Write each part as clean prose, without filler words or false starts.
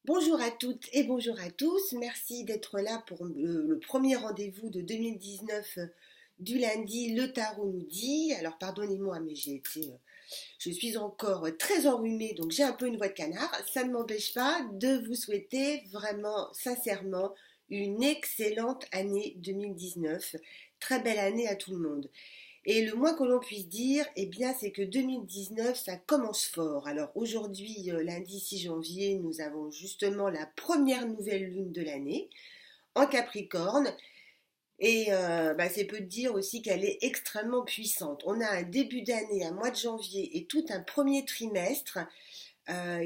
Bonjour à toutes et bonjour à tous. Merci d'être là pour le premier rendez-vous de 2019 du lundi. Le tarot nous dit. Alors pardonnez-moi, mais je suis encore très enrhumée, donc j'ai un peu une voix de canard. Ça ne m'empêche pas de vous souhaiter vraiment, sincèrement, une excellente année 2019. Très belle année à tout le monde. Et le moins que l'on puisse dire, eh bien, c'est que 2019, ça commence fort. Alors aujourd'hui, lundi 6 janvier, nous avons justement la première nouvelle lune de l'année en Capricorne. Et c'est peu dire aussi qu'elle est extrêmement puissante. On a un début d'année, un mois de janvier et tout un premier trimestre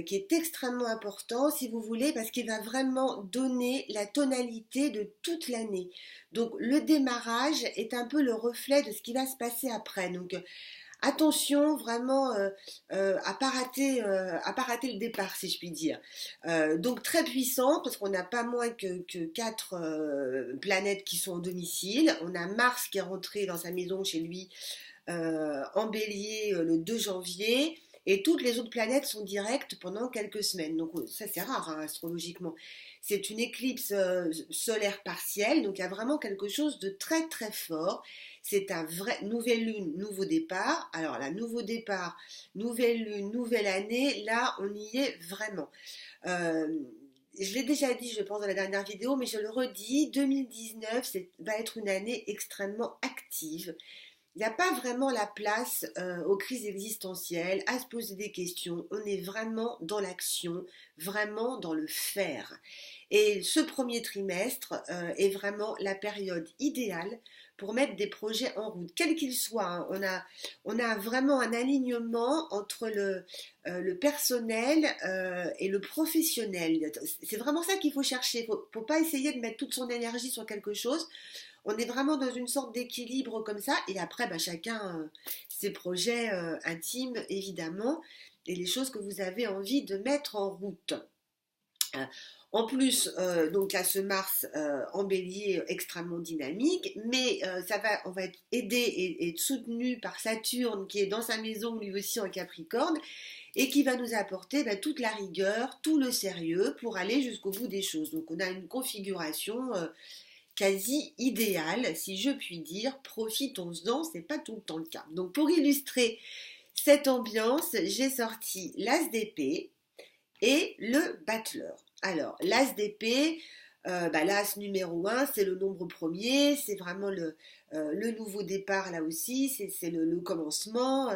qui est extrêmement important, si vous voulez, parce qu'il va vraiment donner la tonalité de toute l'année. Donc le démarrage est un peu le reflet de ce qui va se passer après. Donc attention vraiment à pas rater le départ, si je puis dire. Donc très puissant, parce qu'on n'a pas moins que 4 planètes qui sont au domicile. On a Mars qui est rentré dans sa maison chez lui en bélier le 2 janvier. Et toutes les autres planètes sont directes pendant quelques semaines. Donc ça c'est rare hein, astrologiquement. C'est une éclipse solaire partielle, donc il y a vraiment quelque chose de très très fort. C'est un vrai nouvelle lune, nouveau départ. Alors là, nouveau départ, nouvelle lune, nouvelle année, là on y est vraiment. Euh, je l'ai déjà dit, je pense, dans la dernière vidéo, mais je le redis, 2019 va être une année extrêmement active. Il n'y a pas vraiment la place aux crises existentielles, à se poser des questions. On est vraiment dans l'action, vraiment dans le faire. Et ce premier trimestre est vraiment la période idéale pour mettre des projets en route, quels qu'ils soient. Hein. On a vraiment un alignement entre le personnel et le professionnel. C'est vraiment ça qu'il faut chercher. Il ne faut pas essayer de mettre toute son énergie sur quelque chose. On est vraiment dans une sorte d'équilibre comme ça. Et après, chacun ses projets intimes, évidemment, et les choses que vous avez envie de mettre en route. En plus, donc là, ce Mars en bélier extrêmement dynamique, mais on va être aidé et soutenu par Saturne qui est dans sa maison lui aussi en Capricorne et qui va nous apporter toute la rigueur, tout le sérieux pour aller jusqu'au bout des choses. Donc on a une configuration quasi idéale, si je puis dire. Profitons-en, c'est pas tout le temps le cas. Donc pour illustrer cette ambiance, j'ai sorti l'As d'épée et le battleur. Alors, l'As d'épée, l'As numéro 1, c'est le nombre premier, c'est vraiment le nouveau départ là aussi, c'est le commencement.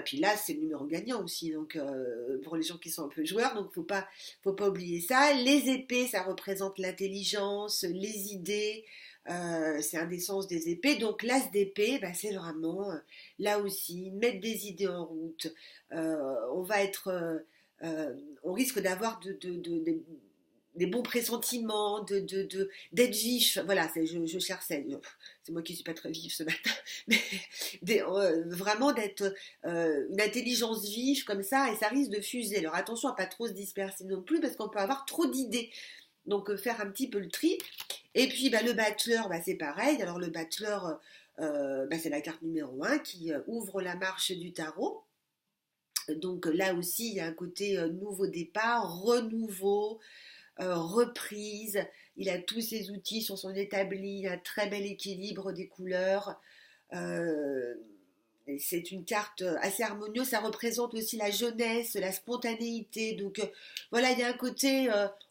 Puis l'As, c'est le numéro gagnant aussi, donc pour les gens qui sont un peu joueurs, donc faut pas oublier ça. Les épées, ça représente l'intelligence, les idées, c'est un des sens des épées. Donc l'As d'épée, c'est vraiment là aussi mettre des idées en route. On va être on risque d'avoir des bons pressentiments, d'être vif. Voilà, je cherchais. C'est moi qui suis pas très vive ce matin, mais vraiment d'être une intelligence vive comme ça, et ça risque de fuser. Alors attention à pas trop se disperser non plus, parce qu'on peut avoir trop d'idées. Donc faire un petit peu le tri. Et puis le battleur, c'est pareil. Alors le battleur, c'est la carte numéro 1 qui ouvre la marche du tarot. Donc là aussi, il y a un côté nouveau départ, renouveau, reprise. Il a tous ses outils sur son établi, un très bel équilibre des couleurs. Euh, c'est une carte assez harmonieuse. Ça représente aussi la jeunesse, la spontanéité. Donc voilà, il y a un côté,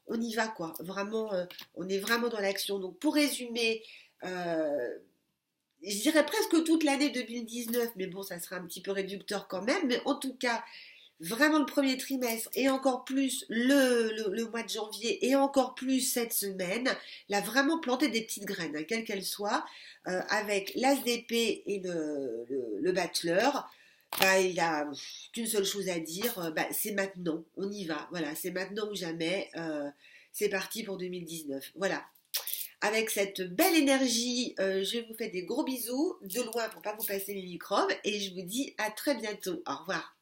on y va quoi. Vraiment, on est vraiment dans l'action. Donc pour résumer, je dirais presque toute l'année 2019, mais bon, ça sera un petit peu réducteur quand même. Mais en tout cas, vraiment le premier trimestre et encore plus le mois de janvier et encore plus cette semaine, là vraiment planter des petites graines, hein, quelles qu'elles soient, avec l'As d'épée et le battleur. Il n'y a qu'une seule chose à dire, c'est maintenant, on y va, voilà, c'est maintenant ou jamais, c'est parti pour 2019, voilà. Avec cette belle énergie, je vous fais des gros bisous de loin pour ne pas vous passer les microbes et je vous dis à très bientôt. Au revoir.